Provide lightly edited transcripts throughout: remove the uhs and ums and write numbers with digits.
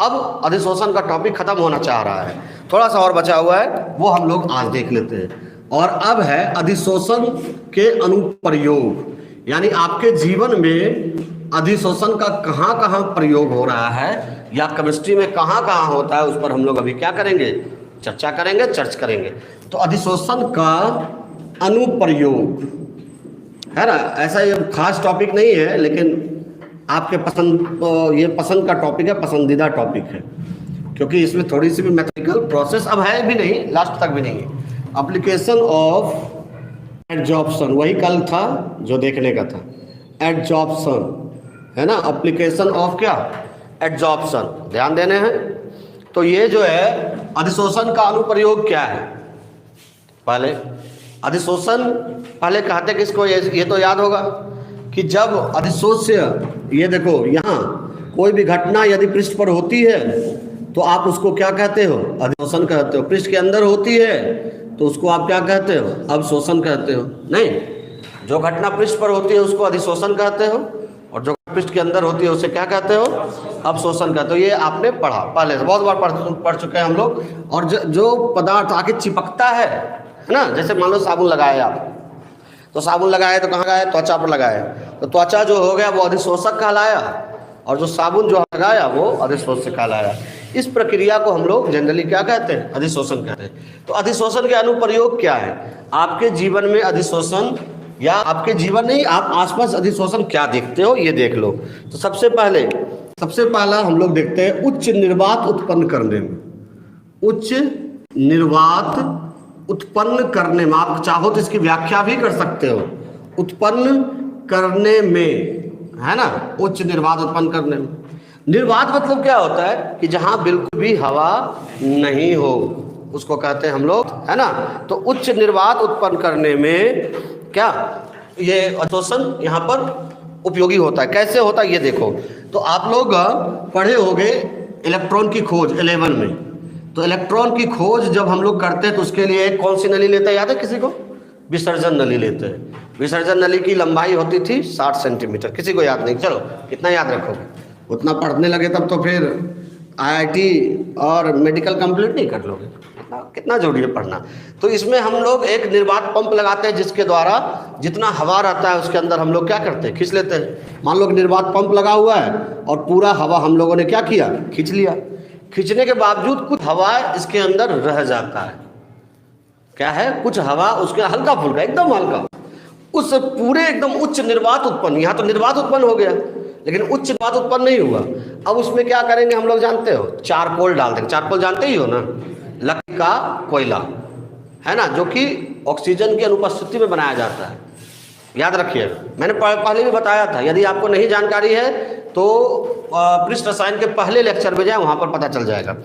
अब अधिशोषण का टॉपिक खत्म होना चाह रहा है, थोड़ा सा और बचा हुआ है, वो हम लोग आज देख लेते हैं। और अब है अधिशोषण के अनुप्रयोग, यानी आपके जीवन में अधिशोषण का कहाँ कहाँ प्रयोग हो रहा है या केमिस्ट्री में कहाँ कहाँ होता है, उस पर हम लोग अभी क्या करेंगे, चर्चा करेंगे, चर्च करेंगे। तो अधिशोषण का अनुप्रयोग है ना, ऐसा ये खास टॉपिक नहीं है, लेकिन आपके पसंद, ये पसंद का टॉपिक है, पसंदीदा टॉपिक है, क्योंकि इसमें थोड़ी सी भी मैथमेटिकल प्रोसेस अब है भी नहीं, लास्ट तक भी नहीं है। एप्लीकेशन ऑफ एडजॉर्प्शन, वही कल था जो देखने का था, एडजॉर्प्शन है ना, एप्लीकेशन ऑफ क्या, एडजॉर्प्शन, ध्यान देने हैं। तो ये जो है अधिशोषण का अनुप्रयोग क्या है, पहले अधिशोषण पहले कहते किसको, ये तो याद होगा कि जब अधिशोष्य, ये देखो यहाँ कोई भी घटना यदि पृष्ठ पर होती है तो आप उसको क्या कहते हो, अधिशोषण कहते हो। पृष्ठ के अंदर होती है तो उसको आप क्या कहते हो, अवशोषण कहते हो। नहीं, जो घटना पृष्ठ पर होती है उसको अधिशोषण कहते हो, और जो पृष्ठ के अंदर होती है उसे क्या कहते हो, अवशोषण कहते हो। ये आपने पढ़ा, पहले से बहुत बार पढ़ चुके हैं हम लोग। और जो पदार्थ आके चिपकता है ना, जैसे मान लो साबुन लगाए आप, तो साबुन लगाए तो कहाँ लगाए, त्वचा पर लगाए, तो त्वचा जो हो गया वो अधिशोषक कहलाया, और जो साबुन जो लगाया वो अधिशोष्य कहलाया। इस प्रक्रिया को हम लोग जनरली क्या कहते हैं, अधिशोषण कहते हैं। तो अधिशोषण के अनुप्रयोग क्या है आपके जीवन में, अधिशोषण या आपके जीवन नहीं, आप आसपास अधिशोषण क्या देखते हो ये देख लो। तो सबसे पहला हम लोग देखते हैं उच्च निर्वात उत्पन्न करने में, उच्च निर्वात उत्पन्न करने में, आप चाहो तो इसकी व्याख्या भी कर सकते हो, उत्पन्न करने में, है ना, उच्च निर्वात उत्पन्न करने में। निर्वात मतलब क्या होता है कि जहां बिल्कुल भी हवा नहीं हो, उसको कहते हैं हम लोग, है ना। तो उच्च निर्वात उत्पन्न करने में क्या ये अधिशोषण यहाँ पर उपयोगी होता है। कैसे होता है ये देखो। तो आप लोग पढ़े होंगे इलेक्ट्रॉन की खोज 11 में। तो इलेक्ट्रॉन की खोज जब हम लोग करते हैं तो उसके लिए कौन सी नली लेते हैं, याद है किसी को, विसर्जन नली लेते हैं। विसर्जन नली की लंबाई होती थी 60 सेंटीमीटर, किसी को याद नहीं, चलो कितना याद रखोगे, उतना पढ़ने लगे तब तो फिर आईआईटी और मेडिकल कंप्लीट नहीं कर लोगे, कितना जरूरी है पढ़ना। तो इसमें हम लोग एक निर्वात पंप लगाते हैं जिसके द्वारा जितना हवा रहता है उसके अंदर हम लोग क्या करते हैं, खींच लेते हैं। मान लो कि निर्वात पंप लगा हुआ है और पूरा हवा हम लोगों ने क्या किया, खींच लिया। खींचने के बावजूद कुछ हवा इसके अंदर रह जाता है, क्या है, कुछ हवा उसके हल्का फुल्का, एकदम हल्का, उस पूरे एकदम उच्च निर्वात उत्पन्न, यहाँ तो निर्वात उत्पन्न हो गया लेकिन उच्च निर्वात उत्पन्न नहीं हुआ। अब उसमें क्या करेंगे हम लोग जानते हो, चारकोल डाल देंगे। चारकोल जानते ही हो ना, लकड़ी का कोयला, है ना, जो कि ऑक्सीजन की अनुपस्थिति में बनाया जाता है। याद रखिए, मैंने पहले भी बताया था, यदि आपको नहीं जानकारी है तो पृष्ठ रसायन के पहले लेक्चर में जाए, वहां पर पता चल जाएगा।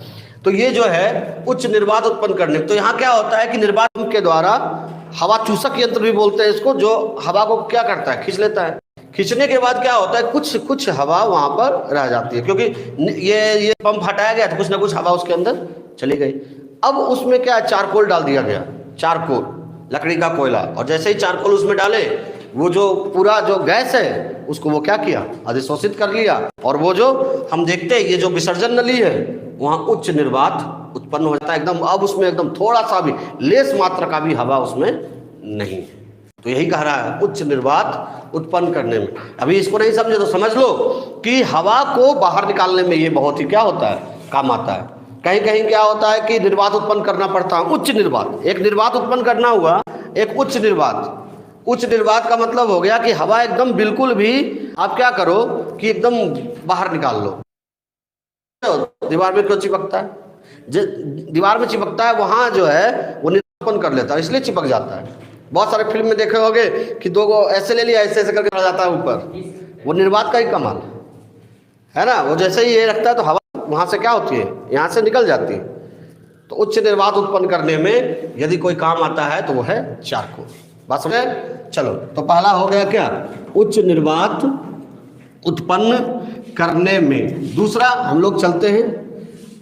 तो ये जो है उच्च निर्वात उत्पन्न करने, तो यहाँ क्या होता है कि निर्वात के द्वारा हवा चूसक यंत्र भी बोलते हैं इसको, जो हवा को क्या करता है, खींच लेता है। खींचने के बाद क्या होता है, कुछ हवा वहां पर रह जाती है, क्योंकि ये पंप हटाया गया तो कुछ ना कुछ हवा उसके अंदर चली गई। अब उसमें क्या, चारकोल डाल दिया गया, चारकोल लकड़ी का कोयला, और जैसे ही चारकोल उसमें डाले, वो जो पूरा जो गैस है उसको वो क्या किया, अधिशोषित कर लिया। और वो जो हम देखते हैं ये जो विसर्जन नली है वहाँ उच्च निर्वात उत्पन्न हो जाता है एकदम। अब उसमें एकदम थोड़ा सा भी, लेस मात्रा का भी हवा उसमें नहीं है। तो यही कह रहा है उच्च निर्वात उत्पन्न करने में। अभी इसको नहीं समझे तो समझ लो कि हवा को बाहर निकालने में ये बहुत ही क्या होता है, काम आता है। कहीं कहीं क्या होता है कि निर्वात उत्पन्न करना पड़ता है, उच्च निर्वात, एक निर्वात उत्पन्न करना हुआ, एक उच्च निर्वात। उच्च निर्वात का मतलब हो गया कि हवा एकदम बिल्कुल भी आप क्या करो कि एकदम बाहर निकाल लो। दीवार में क्यों चिपकता है, दीवार में चिपकता है, वहां जो है वो निर्वात उत्पन्न कर लेता है, इसलिए चिपक जाता है। बहुत सारे फिल्म में देखे होंगे कि दो गो ऐसे ले लिया, ऐसे ऐसे करके चला जाता है ऊपर, वो निर्वात का ही कमाल है ना। वो जैसे ही ये रखता है तो हवा वहां से क्या होती है, यहाँ से निकल जाती है। तो उच्च निर्वात उत्पन्न करने में यदि कोई काम आता है तो वो है चारकोल। बात समझे, चलो। तो पहला हो गया क्या, उच्च निर्वात उत्पन्न करने में। दूसरा हम लोग चलते हैं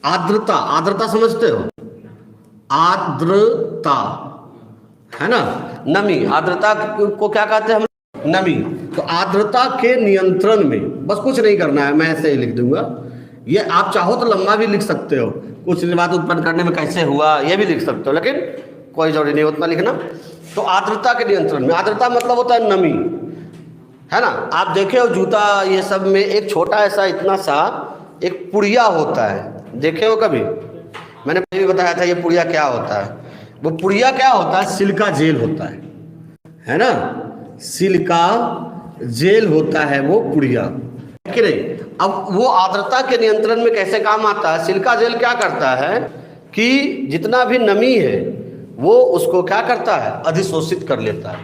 आर्द्रता। आर्द्रता समझते हो, आर्द्रता है ना, नमी। आर्द्रता को क्या कहते हैं हम, नमी। तो आर्द्रता के नियंत्रण में बस कुछ नहीं करना है, मैं ऐसे ही लिख दूंगा ये आप चाहो तो लंबा भी लिख सकते हो, कुछ निर्वात उत्पन्न करने में कैसे हुआ ये भी लिख सकते हो, लेकिन कोई जरूरी नहीं उतना लिखना। तो आर्द्रता के नियंत्रण में, आर्द्रता मतलब होता है नमी, है ना। आप देखे हो जूता ये सब में एक छोटा ऐसा इतना सा एक पुड़िया होता है, देखे हो कभी? मैंने पहले भी बताया था ये पुड़िया क्या होता है। वो पुड़िया क्या होता है? सिलिका जेल होता है ना, सिलिका जेल होता है वो पुड़िया, कि नहीं। अब वो आर्द्रता के नियंत्रण में कैसे काम आता है? सिलिका जेल क्या करता है कि जितना भी नमी है वो उसको क्या करता है? अधिशोषित कर लेता है।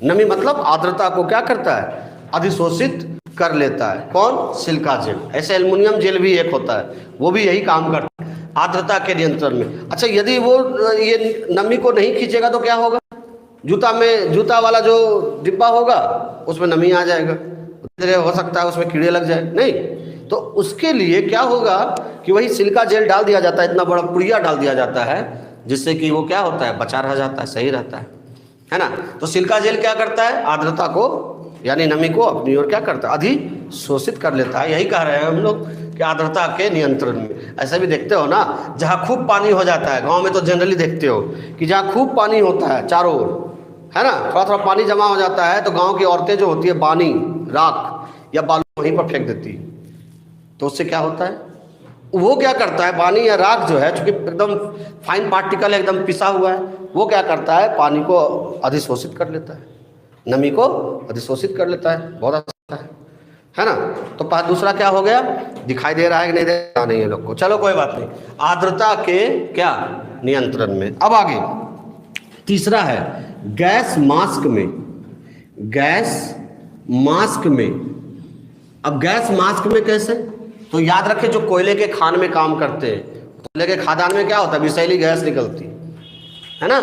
नमी मतलब आर्द्रता को क्या करता है? अधिशोषित कर लेता है। कौन? Silica gel. ऐसे एल्युमिनियम जेल भी एक होता है, वो भी यही काम करता है आर्द्रता के नियंत्रण में। अच्छा, यदि वो ये नमी को नहीं खींचेगा तो क्या होगा? जूता में, जूता वाला जो डिब्बा होगा उसमें नमी आ जाएगा, हो सकता है उसमें कीड़े लग जाए, नहीं। तो उसके लिए क्या होगा कि वही सिलिका जेल डाल दिया जाता है, इतना बड़ा पुड़िया डाल दिया जाता है, जिससे कि वो क्या होता है? बचा रह जाता है, सही रहता है ना। तो सिलिका जेल क्या करता है? आर्द्रता को यानी नमी को अपनी ओर क्या करता है? अधिशोषित कर लेता है। यही कह रहे हैं हम लोग कि आर्द्रता के नियंत्रण में। ऐसा भी देखते हो ना, जहाँ खूब पानी हो जाता है, गाँव में तो जनरली देखते हो कि जहाँ खूब पानी होता है चारों ओर, है ना, थोड़ा थोड़ा पानी जमा हो जाता है, तो गांव की औरतें जो होती है पानी, राख या बालू वहीं पर फेंक देती है। तो उससे क्या होता है? वो क्या करता है? पानी या राख जो है, चूंकि एकदम फाइन पार्टिकल है, एकदम पिसा हुआ है, वो क्या करता है? पानी को अधिशोषित कर लेता है, नमी को अधिशोषित कर लेता है। बहुत अच्छा है ना। तो दूसरा क्या हो गया? दिखाई दे रहा है कि नहीं दे रहा? नहीं है लोग को, चलो कोई बात नहीं। आर्द्रता के क्या नियंत्रण में। अब आगे तीसरा है गैस मास्क में। गैस मास्क में, अब गैस मास्क में कैसे? तो याद रखें, जो कोयले के खान में काम करते हैं, कोयले के खादान में क्या होता है? विषैली गैस निकलती है ना,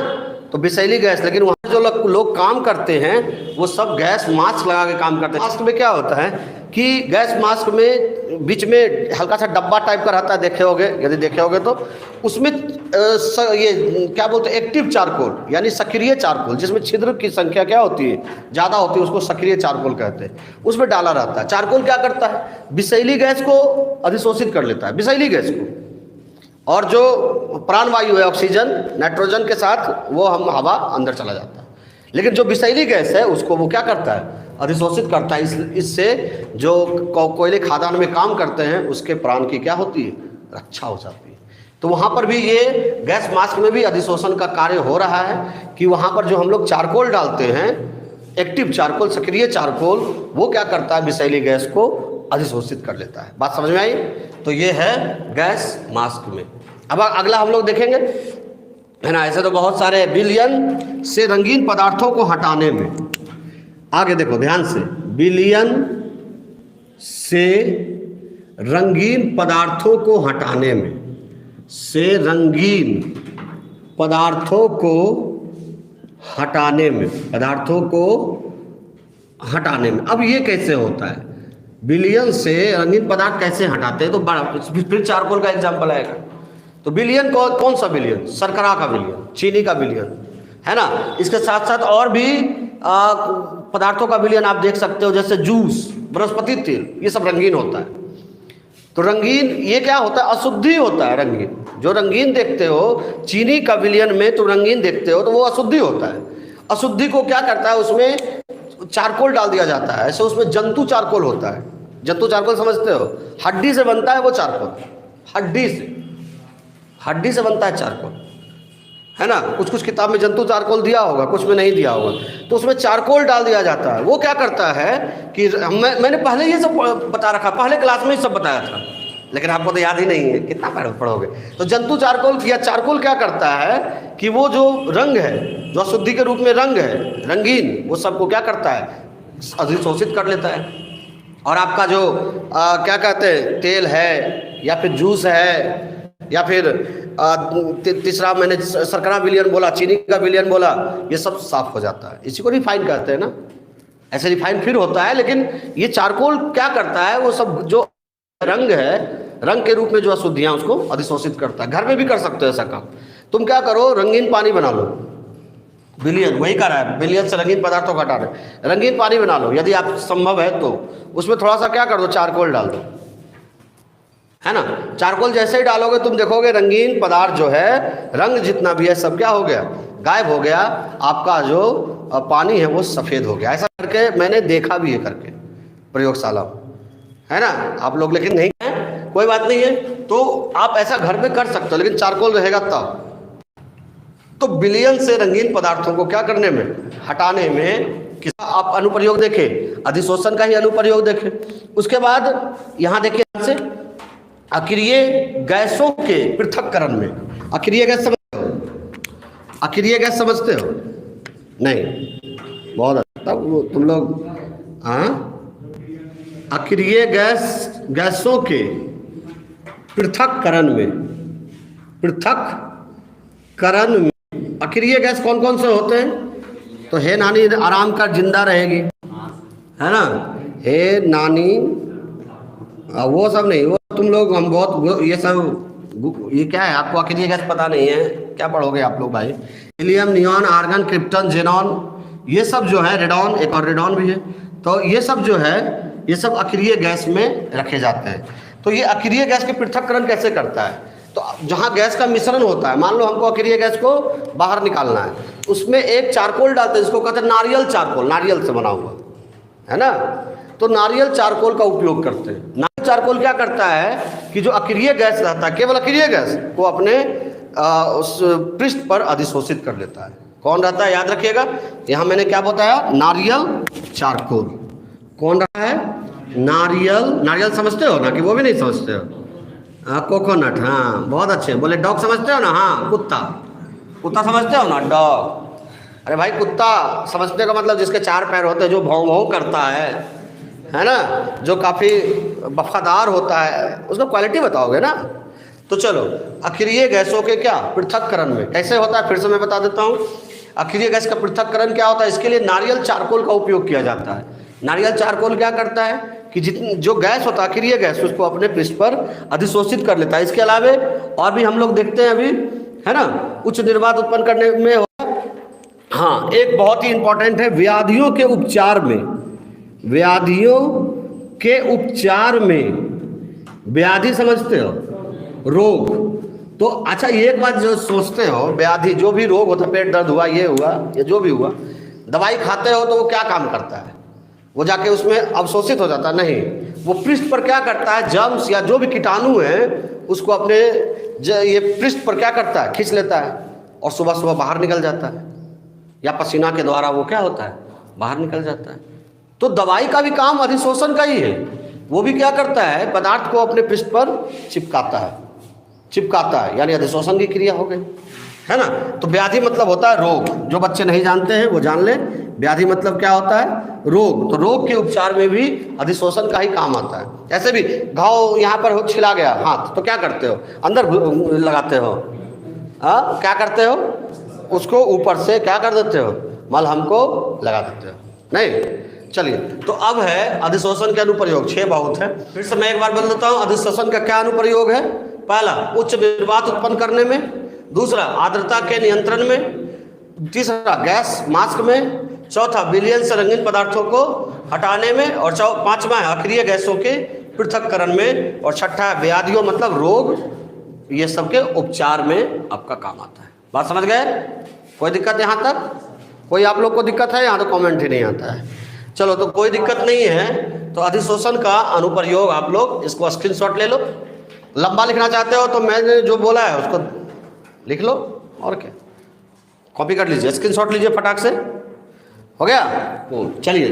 तो विषैली गैस। लेकिन वहाँ जो लोग काम करते हैं वो सब गैस मास्क लगा के काम करते हैं। मास्क में क्या होता है कि गैस मास्क में बीच में हल्का सा डब्बा टाइप का रहता है, देखे होगे, यदि देखे होगे तो उसमें ये क्या बोलते हैं? एक्टिव चारकोल यानी सक्रिय चारकोल, जिसमें छिद्र की संख्या क्या होती है? ज़्यादा होती है, उसको सक्रिय चारकोल कहते हैं। उसमें डाला रहता है। चारकोल क्या करता है? विषैली गैस को अधिशोषित कर लेता है, विषैली गैस को, और जो प्राणवायु है ऑक्सीजन नाइट्रोजन के साथ वो हम हवा अंदर चला जाता है। लेकिन जो विषैली गैस है उसको वो क्या करता है? अधिशोषित करता है। इससे जो कोयले खादान में काम करते हैं उसके प्राण की क्या होती है? रक्षा हो जाती है। तो वहाँ पर भी ये गैस मास्क में भी अधिशोषण का कार्य हो रहा है कि वहाँ पर जो हम लोग चारकोल डालते हैं, एक्टिव चारकोल, सक्रिय चारकोल, वो क्या करता है? विषैली गैस को अधिशोषित कर लेता है। बात समझ में आई? तो ये है गैस मास्क में। अब अगला हम लोग देखेंगे, है ना। ऐसे तो बहुत सारे विलयन से रंगीन पदार्थों को हटाने में, आगे देखो ध्यान से, विलयन से रंगीन पदार्थों को हटाने में, से रंगीन पदार्थों को हटाने में, पदार्थों को हटाने में। अब ये कैसे होता है? विलयन से रंगीन पदार्थ कैसे हटाते हैं? तो फिर चारकोल का एग्जाम्पल आएगा। तो विलयन को कौन सा विलयन? शर्करा का विलयन, चीनी का विलयन, है ना। इसके साथ साथ और भी पदार्थों का विलयन आप देख सकते हो, जैसे जूस, वनस्पति तेल, ये सब रंगीन होता है। तो रंगीन ये क्या होता है? अशुद्धि होता है रंगीन। जो रंगीन देखते हो चीनी का विलयन में, तो रंगीन देखते हो तो वो अशुद्धि होता है। अशुद्धि को क्या करता है? उसमें चारकोल डाल दिया जाता है। ऐसे उसमें जंतु चारकोल होता है। जंतु चारकोल समझते हो? हड्डी से बनता है वो चारकोल, हड्डी से बनता है चारकोल, है ना। कुछ कुछ किताब में जंतु चारकोल दिया होगा, कुछ में नहीं दिया होगा। तो उसमें चारकोल डाल दिया जाता है। वो क्या करता है कि मैंने पहले ये सब बता रखा, पहले क्लास में ही सब बताया था, लेकिन आपको तो याद ही नहीं है, कितना पढ़ोगे। तो जंतु चारकोल या चारकोल क्या करता है कि वो जो रंग है, जो अशुद्धि के रूप में रंग है, रंगीन, वो सबको क्या करता है? अधिशोषित कर लेता है। और आपका जो क्या कहते हैं, तेल है या फिर जूस है या फिर तीसरा मैंने शर्करा विलयन बोला, चीनी का विलयन बोला, ये सब साफ हो जाता है। इसी को रिफाइन कहते हैं ना। ऐसे रिफाइन फिर होता है, लेकिन ये चारकोल क्या करता है? वो सब जो रंग है, रंग के रूप में जो अशुद्धियां, उसको अधिशोषित करता है। घर में भी कर सकते हो ऐसा काम। तुम क्या करो, रंगीन पानी बना लो, विलयन वही कर रहा है, विलयन से रंगीन पदार्थों को हटा रहे। रंगीन पानी बना लो, यदि आप संभव है तो उसमें थोड़ा सा क्या कर दो, चारकोल डाल दो, है ना। चारकोल जैसे ही डालोगे तुम देखोगे रंगीन पदार्थ जो है, रंग जितना भी है सब क्या हो गया, गायब हो गया। आपका जो पानी है वो सफ़ेद हो गया। ऐसा करके मैंने देखा भी है करके प्रयोगशाला, है ना। आप लोग लेकिन नहीं हैं, कोई बात नहीं है। तो आप ऐसा घर में कर सकते हो, लेकिन चारकोल रहेगा तब। तो बिलियन से रंगीन पदार्थों को क्या करने में, हटाने में आप अनुप्रयोग देखें, अधिशोषण का ही अनुप्रयोग देखें। उसके बाद यहाँ देखिए से अक्रिय गैसों के पृथक्करण में, अक्रिय गैस समझते हो, अक्रिय गैस समझते हो नहीं, बहुत अच्छा तब तुम लोग। हाँ, अक्रिय गैसों के पृथक्करण में, पृथक्करण में अक्रिय गैस कौन कौन से होते हैं? तो हे नानी आराम कर, जिंदा रहेगी, है ना। हे नानी, वो सब नहीं, वो तुम लोग हम बहुत ये सब, ये क्या है आपको अक्रिय गैस पता नहीं है, क्या पढ़ोगे आप लोग भाई। Helium, neon, argon, krypton, xenon, ये सब जो है, रेडॉन, एक और रेडॉन भी है। तो ये सब जो है, ये सब अक्रिय गैस में रखे जाते हैं। तो ये अक्रिय गैस के पृथक्करण कैसे करता है? तो जहाँ गैस का मिश्रण होता है, मान लो हमको अक्रिय गैस को बाहर निकालना है, उसमें एक चारकोल डालते हैं, जिसको कहते हैं नारियल चारकोल, नारियल से बना हुआ, है ना। तो नारियल चारकोल का उपयोग करते हैं। नारियल चारकोल क्या करता है कि जो अक्रिय गैस रहता है, केवल अक्रिय गैस को अपने उस पृष्ठ पर अधिशोषित कर लेता है। कौन रहता है याद रखिएगा, यहाँ मैंने क्या बताया, नारियल चारकोल। कौन रहा है? नारियल, नारियल समझते हो ना, कि वो भी नहीं समझते हो? कोकोनट, हाँ बहुत अच्छे। बोले डॉग समझते हो ना? हाँ, कुत्ता, कुत्ता समझते हो ना, डॉग। अरे भाई कुत्ता समझने का मतलब जिसके 4 पैर होते हैं, जो भौं भौं करता है ना, जो काफ़ी वफादार होता है, उसका क्वालिटी बताओगे ना। तो चलो, अक्रिय गैसों के क्या पृथक्करण में कैसे होता है, फिर से मैं बता देता हूँ। अक्रिय गैस का पृथक्करण क्या होता है, इसके लिए नारियल चारकोल का उपयोग किया जाता है। नारियल चारकोल क्या करता है कि जितनी जो गैस होता है, अक्रिय गैस, उसको अपने पृष्ठ पर अधिशोषित कर लेता है। इसके अलावे और भी हम लोग देखते हैं अभी, है ना, उच्च निर्वात उत्पन्न करने में होगा। हाँ, एक बहुत ही इंपॉर्टेंट है, व्याधियों के उपचार में, व्याधियों के उपचार में, व्याधि समझते हो, रोग। तो अच्छा, ये एक बात जो सोचते हो, व्याधि जो भी रोग होता है, पेट दर्द हुआ, ये हुआ, ये जो भी हुआ, दवाई खाते हो तो वो क्या काम करता है? वो जाके उसमें अवशोषित हो जाता है? नहीं, वो पृष्ठ पर क्या करता है, जर्म्स या जो भी कीटाणु है उसको अपने ये पृष्ठ पर क्या करता है, खींच लेता है, और सुबह सुबह बाहर निकल जाता है, या पसीना के द्वारा वो क्या होता है, बाहर निकल जाता है। तो दवाई का भी काम अधिशोषण का ही है। वो भी क्या करता है, पदार्थ को अपने पृष्ठ पर चिपकाता है, चिपकाता है, यानी अधिशोषण की क्रिया हो गई, है ना। तो व्याधि मतलब होता है रोग। जो बच्चे नहीं जानते हैं वो जान लें, व्याधि मतलब क्या होता है, रोग। तो रोग के उपचार में भी अधिशोषण का ही काम आता है। ऐसे भी घाव यहाँ पर छिला गया हाथ, तो क्या करते हो, अंदर लगाते हो, क्या करते हो, उसको ऊपर से क्या कर देते हो, मलहम को लगा देते हो, नहीं। चलिए, तो अब है अधिशोषण के अनुप्रयोग। 6 बहुत है, फिर से मैं एक बार बोल देता हूँ। अधिशोषण का क्या अनुप्रयोग है? पहला, उच्च निर्वात उत्पन्न करने में। दूसरा, आर्द्रता के नियंत्रण में। तीसरा, गैस मास्क में। चौथा, विलयन से रंगीन पदार्थों को हटाने में। और पांचवा है अक्रिय गैसों के पृथक्करण में। और छठा, व्याधियों मतलब रोग, ये सब के उपचार में आपका काम आता है। बात समझ गए? कोई दिक्कत यहाँ तक? कोई आप लोग को दिक्कत है? यहाँ तो कमेंट ही नहीं आता है। चलो, तो कोई दिक्कत नहीं है। तो अधिशोषण का अनुप्रयोग आप लोग इसको स्क्रीनशॉट ले लो। लंबा लिखना चाहते हो तो मैंने जो बोला है उसको लिख लो, और क्या, कॉपी कर लीजिए, स्क्रीनशॉट लीजिए फटाक से। हो गया? चलिए,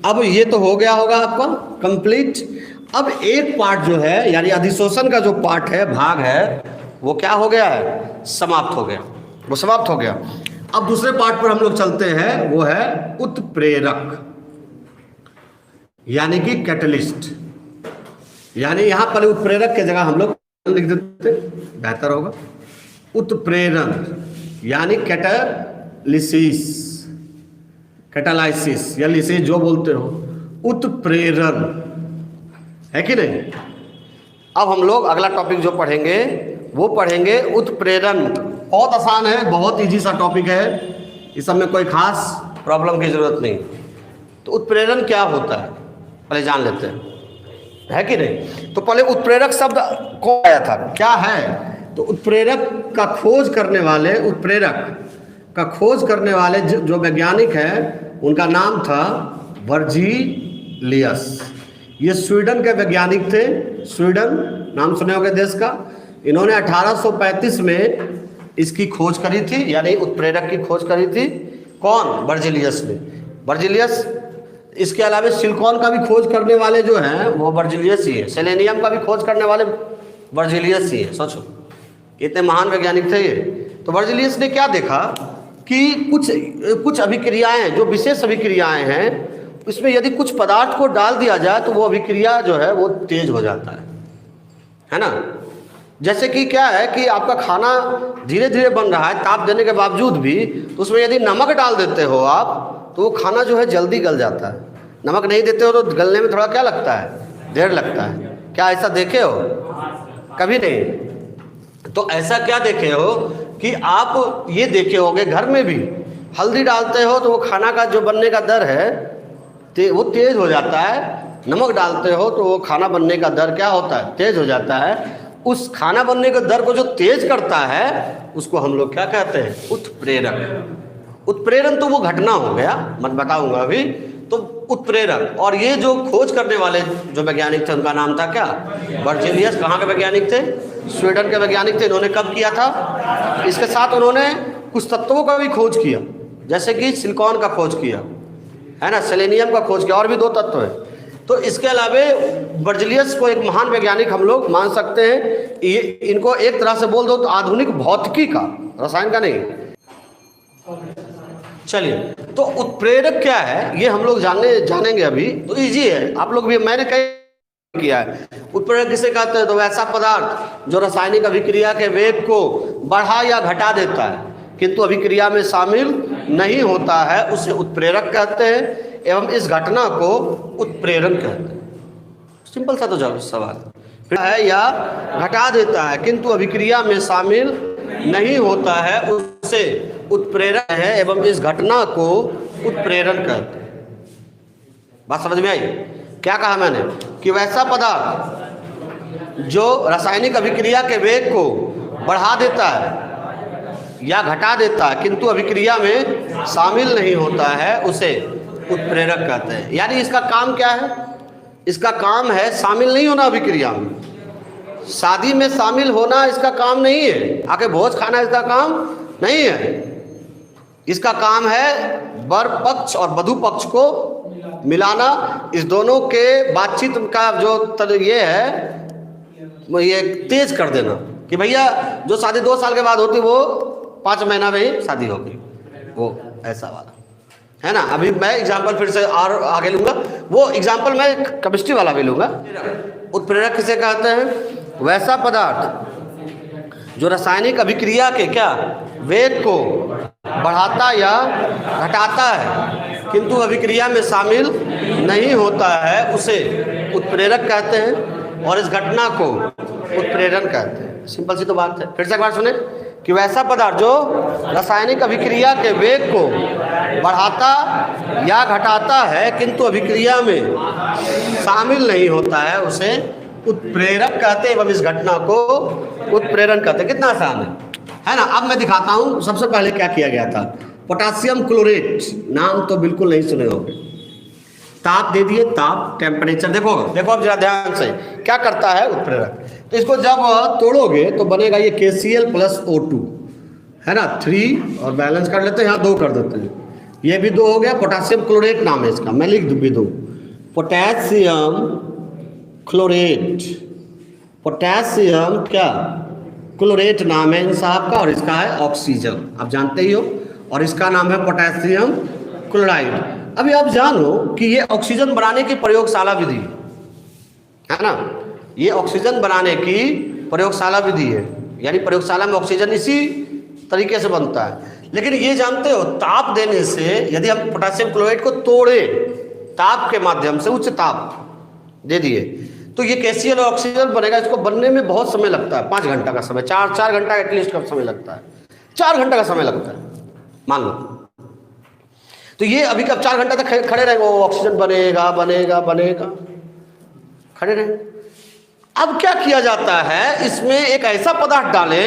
अब ये तो हो गया होगा आपका कंप्लीट। अब एक पार्ट जो है, यानी अधिशोषण का जो पार्ट है, भाग है, वो क्या हो गया है, समाप्त हो गया, वो समाप्त हो गया। अब दूसरे पार्ट पर हम लोग चलते हैं, वो है उत्प्रेरक, यानी कि कैटलिस्ट। यानी यहाँ पर उत्प्रेरक के जगह हम लोग लिख देते, बेहतर होगा। उत्प्रेरण यानी कैटालिसिस, कैटालाइसिस या लिसिस जो बोलते हो, उत्प्रेरण है कि नहीं। अब हम लोग अगला टॉपिक जो पढ़ेंगे वो पढ़ेंगे उत्प्रेरण। बहुत आसान है, बहुत इजी सा टॉपिक है, इस सब में कोई खास प्रॉब्लम की जरूरत नहीं। तो उत्प्रेरण क्या होता है पहले जान लेते हैं। है कि नहीं। तो पहले उत्प्रेरक शब्द कौन आया था, क्या है, तो उत्प्रेरक का खोज करने वाले, उत्प्रेरक का खोज करने वाले जो वैज्ञानिक हैं उनका नाम था वर्जीलियस। ये स्वीडन के वैज्ञानिक थे, स्वीडन नाम सुने होंगे देश का। इन्होंने 1835 में इसकी खोज करी थी, यानी उत्प्रेरक की खोज करी थी। कौन, वर्जीलियस ने। वर्जीलियस, इसके अलावा सिलिकॉन का भी खोज करने वाले जो हैं वो वर्जीलियस ही है। सेलेनियम का भी खोज करने वाले वर्जीलियस ही है। सोचो कितने महान वैज्ञानिक थे ये। तो वर्जीलियस ने क्या देखा कि कुछ अभिक्रियाएं, जो विशेष अभिक्रियाएं हैं, इसमें यदि कुछ पदार्थ को डाल दिया जाए तो वो अभिक्रिया जो है वो तेज हो जाता है ना। जैसे कि क्या है कि आपका खाना धीरे धीरे बन रहा है ताप देने के बावजूद भी, तो उसमें यदि नमक डाल देते हो आप तो वो खाना जो है जल्दी गल जाता है। नमक नहीं देते हो तो गलने में थोड़ा क्या लगता है, देर लगता है। क्या ऐसा देखे हो? कभी नहीं। तो ऐसा क्या देखे हो कि आप ये देखे होंगे घर में भी हल्दी डालते हो तो वो खाना का जो बनने का दर है वो तेज हो जाता है। नमक डालते हो तो वो खाना बनने का दर क्या होता है, तेज हो जाता है। उस खाना बनने के दर को जो तेज करता है उसको हम लोग क्या कहते हैं, उत्प्रेरक। उत्प्रेरण तो वो घटना हो गया, मैं बताऊंगा अभी। तो उत्प्रेरक, और ये जो खोज करने वाले जो वैज्ञानिक थे उनका नाम था क्या, वर्जीलियस। कहाँ के वैज्ञानिक थे? स्वीडन के वैज्ञानिक थे। इन्होंने कब किया था? इसके साथ उन्होंने कुछ तत्वों का भी खोज किया, जैसे कि सिलिकॉन का खोज किया है ना, सेलेनियम का खोज किया, और भी 2 तत्व है। तो इसके अलावे वर्जीलियस को एक महान वैज्ञानिक हम लोग मान सकते हैं। ये इनको एक तरह से बोल दो तो आधुनिक भौतिकी का, रसायन का नहीं। चलिए, तो उत्प्रेरक क्या है ये हम लोग जानेंगे अभी। तो इजी है, आप लोग भी, मैंने कई किया है। उत्प्रेरक किसे कहते हैं? तो वैसा पदार्थ जो रासायनिक अभिक्रिया के वेग को बढ़ा या घटा देता है किंतु अभिक्रिया में शामिल नहीं होता है, उसे उत्प्रेरक कहते हैं। एवं इस घटना को उत्प्रेरण कहते हैं। सिंपल सा तो जवाब सवाल है, या घटा देता है किंतु अभिक्रिया में शामिल नहीं होता है, उससे उत्प्रेरक है। एवं इस घटना को उत्प्रेरण कहते हैं। बात समझ में आई? क्या कहा मैंने कि वैसा पदार्थ जो रासायनिक अभिक्रिया के वेग को बढ़ा देता है या घटा देता है किंतु अभिक्रिया में शामिल नहीं होता है, उसे उत्प्रेरक कहते हैं। यानी इसका काम क्या है? इसका काम है शामिल नहीं होना अभिक्रिया में। शादी में शामिल होना इसका काम नहीं है, आके भोज खाना इसका काम नहीं है। इसका काम है वर पक्ष और वधू पक्ष को मिलाना, इस दोनों के बातचीत का जो ये है ये तेज कर देना कि भैया जो शादी 2 साल के बाद होती वो 5 महीना में ही शादी होगी, वो ऐसा वाला है ना। अभी मैं एग्जाम्पल फिर से और आगे लूंगा, वो एग्जाम्पल मैं केमिस्ट्री वाला भी लूंगा। उत्प्रेरक किसे कहते हैं? वैसा पदार्थ जो रासायनिक अभिक्रिया के क्या वेग को बढ़ाता या घटाता है किंतु अभिक्रिया में शामिल नहीं होता है, उसे उत्प्रेरक कहते हैं। और इस घटना को उत्प्रेरण कहते हैं। सिंपल सी तो बात है। फिर से एक बार सुने कि वैसा पदार्थ जो रासायनिक अभिक्रिया के वेग को बढ़ाता या घटाता है किंतु अभिक्रिया में शामिल नहीं होता है, उसे उत्प्रेरक कहते हैं। एवं इस घटना को उत्प्रेरण कहते हैं। कितना आसान है ना। अब मैं दिखाता हूं सबसे पहले क्या किया गया था। पोटासियम क्लोरेट, नाम तो बिल्कुल नहीं सुने होंगे। ताप दे दिए, ताप, टेम्परेचर, देखो अब जरा ध्यान से क्या करता है उत्प्रेरक। तो इसको जब तोड़ोगे तो बनेगा ये KCl + O2 है ना। 3 और बैलेंस कर लेते हैं, यहाँ 2 कर देते हैं, ये भी 2 हो गया। पोटासियम क्लोरेट नाम है इसका, मैं लिख दूँ भी 2, पोटेशियम क्लोरेट। पोटेशियम क्या क्लोरेट नाम है इन साहब का, और इसका है ऑक्सीजन, आप जानते ही हो। और इसका नाम है पोटेशियम क्लोराइड। अभी आप जानो कि ये ऑक्सीजन बनाने की प्रयोगशाला विधि है ना। ये ऑक्सीजन बनाने की प्रयोगशाला विधि है, यानी प्रयोगशाला में ऑक्सीजन इसी तरीके से बनता है। लेकिन ये जानते हो ताप देने से, यदि हम पोटेशियम क्लोराइड को तोड़े ताप के माध्यम से, उच्च ताप दे दिए, तो ये KCl और ऑक्सीजन बनेगा। इसको बनने में बहुत समय लगता है, 5 घंटा का समय, 4 घंटा एटलीस्ट का समय लगता है, 4 घंटा का समय लगता है मान लो। तो ये अभी कब 4 घंटा तक खड़े रहेंगे, वो ऑक्सीजन बनेगा, खड़े रहेंगे। अब क्या किया जाता है, इसमें एक ऐसा पदार्थ डालें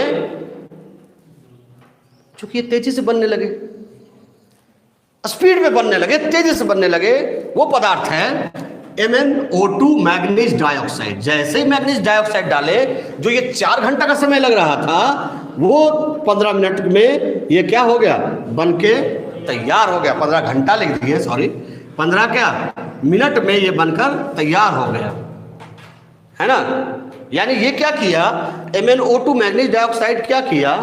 चूंकि ये तेजी से बनने लगे, स्पीड में बनने लगे, तेजी से बनने लगे। वो पदार्थ है MnO2 मैग्नीज डाइऑक्साइड। जैसे ही मैग्नीज डाइऑक्साइड डाले, जो ये 4 घंटा का समय लग रहा था, वो 15 मिनट में ये क्या हो गया, बन के तैयार हो गया। 15 घंटा लिख दिए, सॉरी, 15 क्या मिनट में ये बनकर तैयार हो गया, है ना। यानी ये क्या किया, MnO2 मैग्नीज डाइऑक्साइड क्या किया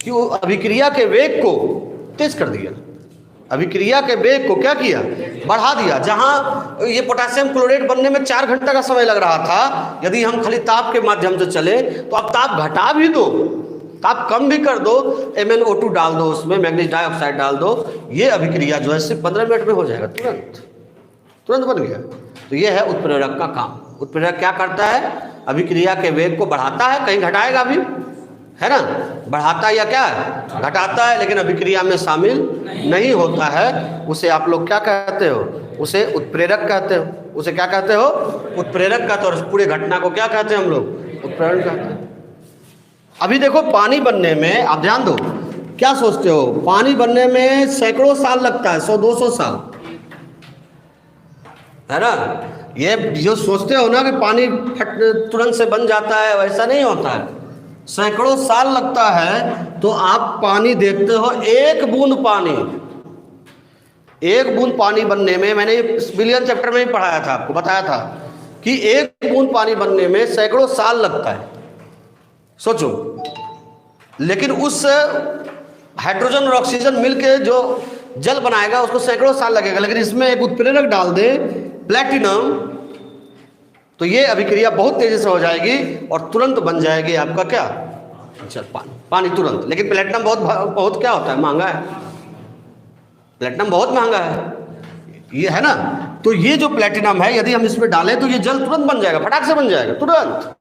कि वो अभिक्रिया के वेग को तेज कर दिया। अभिक्रिया के वेग को क्या किया, बढ़ा दिया। जहां ये पोटेशियम क्लोराइड बनने में 4 घंटा का समय लग रहा था, यदि हम खाली ताप के माध्यम से चले तो अब ताप घटा भी दो, ताप कम भी कर दो, MnO2 डाल दो, उसमें मैग्नीज डाइऑक्साइड डाल दो, ये अभिक्रिया जो है सिर्फ 15 मिनट में हो जाएगा, तुरंत बन गया। तो ये है उत्प्रेरक का काम। उत्प्रेरक क्या करता है, अभिक्रिया के वेग को बढ़ाता है, कहीं घटाएगा भी, है ना, बढ़ाता या क्या घटाता है, लेकिन अभिक्रिया में शामिल नहीं होता है। उसे आप लोग क्या कहते हो, उसे उत्प्रेरक कहते हो। उसे क्या कहते हो, उत्प्रेरक कहते हो। और पूरे घटना को क्या कहते हैं हम लोग, उत्प्रेरण कहते हैं। अभी देखो पानी बनने में, आप ध्यान दो, क्या सोचते हो, पानी बनने में सैकड़ों साल लगता है, 100-200 साल, है ना। ये जो सोचते हो ना कि पानी फट तुरंत से बन जाता है, वैसा नहीं होता है, सैकड़ों साल लगता है। तो आप पानी देखते हो, एक बूंद पानी बनने में, मैंने बिलियन चैप्टर में ही पढ़ाया था, आपको बताया था कि एक बूंद पानी बनने में सैकड़ों साल लगता है, सोचो। लेकिन उस हाइड्रोजन और ऑक्सीजन मिलके जो जल बनाएगा उसको सैकड़ों साल लगेगा। लेकिन इसमें एक उत्प्रेरक डाल दे, प्लेटिनम, तो ये अभिक्रिया बहुत तेजी से हो जाएगी और तुरंत बन जाएगी आपका क्या, अच्छा पानी तुरंत। लेकिन प्लेटिनम बहुत क्या होता है, महंगा है, प्लेटिनम बहुत महंगा है, ये है ना। तो ये जो प्लेटिनम है, यदि हम इसमें डालें तो ये जल तुरंत बन जाएगा, फटाक से बन जाएगा, तुरंत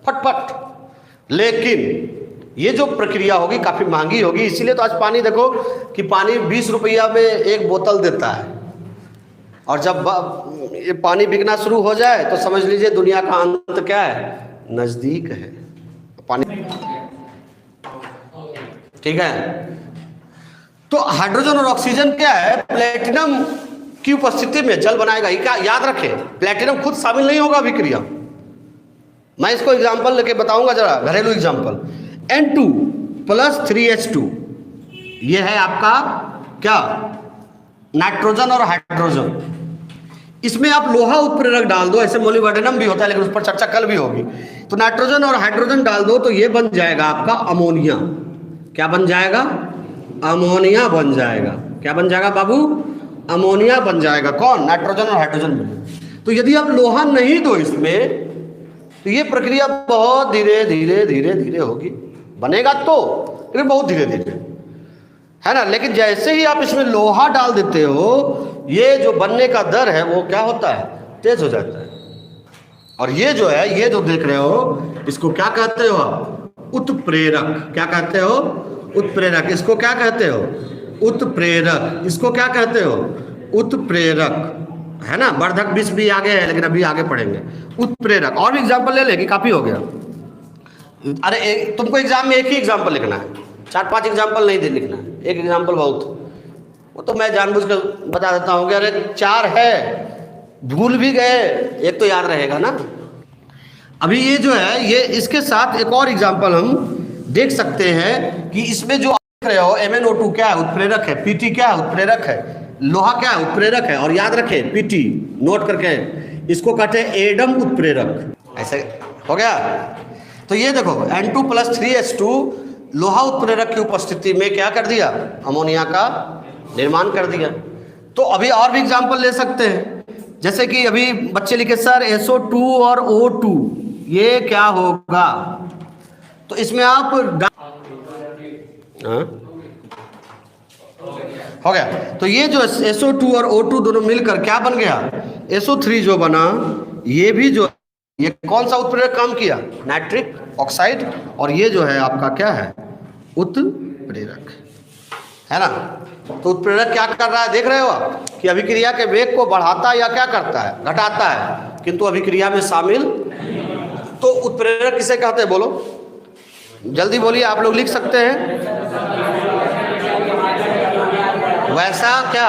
फटफट। लेकिन ये जो प्रक्रिया होगी काफी महंगी होगी। इसीलिए तो आज पानी देखो कि पानी 20 रुपया में एक बोतल देता है, और जब ये पानी बिकना शुरू हो जाए तो समझ लीजिए दुनिया का अंत क्या है, नजदीक है पानी, ठीक है। तो हाइड्रोजन और ऑक्सीजन क्या है, प्लेटिनम की उपस्थिति में जल बनाएगा। ये क्या याद रखें, प्लेटिनम खुद शामिल नहीं होगा अभिक्रिया। मैं इसको एग्जांपल लेके बताऊंगा, जरा घरेलू एग्जांपल। N2 + 3H2, ये है आपका क्या, नाइट्रोजन और हाइड्रोजन। इसमें आप लोहा उत्प्रेरक डाल दो, ऐसे मोलिब्डेनम भी होता है, लेकिन उस पर चर्चा कल भी होगी। तो नाइट्रोजन और हाइड्रोजन डाल दो तो ये बन जाएगा आपका अमोनिया। क्या बन जाएगा, अमोनिया बन जाएगा। क्या बन जाएगा बाबू, अमोनिया बन जाएगा। कौन, नाइट्रोजन और हाइड्रोजन में। तो यदि आप लोहा नहीं दो इसमें, तो ये प्रक्रिया बहुत धीरे धीरे धीरे धीरे होगी, बनेगा तो, लेकिन बहुत धीरे धीरे, है ना। लेकिन जैसे ही आप इसमें लोहा डाल देते हो, ये जो बनने का दर है वो क्या होता है, तेज हो जाता है। और ये जो है, ये जो देख रहे हो, इसको क्या कहते हो आप, उत्प्रेरक। क्या कहते हो, उत्प्रेरक। इसको क्या कहते हो, उत्प्रेरक। इसको क्या कहते हो, उत्प्रेरक, है ना। वर्धक विष भी आगे है, लेकिन अभी आगे पढ़ेंगे। उत्प्रेरक। और भी एग्जाम्पल ले लेंगे, काफी हो गया। अरे तुमको एग्जाम में एक ही एग्जाम्पल लिखना है, 4-5 एग्जाम्पल नहीं लिखना है, एक एग्जाम्पल बहुत। वो तो मैं जानबूझकर बता देता हूँ कि अरे 4 है, भूल भी गए, एक तो याद रहेगा ना। अभी ये जो है, ये इसके साथ एक और एग्जाम्पल हम देख सकते हैं कि इसमें जो देख रहे हो, MnO2 क्या है, उत्प्रेरक है। Pt क्या है, उत्प्रेरक है। लोहा क्या है, उत्प्रेरक है। और याद रखें Pt, नोट करके, इसको कहते हैं एडम उत्प्रेरक। ऐसे हो गया। तो ये देखो N2 + 3H2 लोहा उत्प्रेरक की उपस्थिति में क्या कर दिया, अमोनिया का निर्माण कर दिया। तो अभी और भी एग्जाम्पल ले सकते हैं, जैसे कि अभी बच्चे लिखे सर SO2 और O2, ये क्या होगा। तो इसमें आप हो गया। तो ये जो SO2 और O2 दोनों मिलकर क्या बन गया, SO3 जो बना। ये भी जो, ये कौन सा उत्प्रेरक काम किया, नाइट्रिक ऑक्साइड। और ये जो है आपका क्या है, उत्प्रेरक, है ना। तो उत्प्रेरक क्या कर रहा है, देख रहे हो आप कि अभिक्रिया के वेग को बढ़ाता है या क्या करता है, घटाता है। किंतु अभिक्रिया में शामिल। तो उत्प्रेरक किसे कहते हैं, बोलो जल्दी बोलिए, आप लोग लिख सकते हैं। वैसा क्या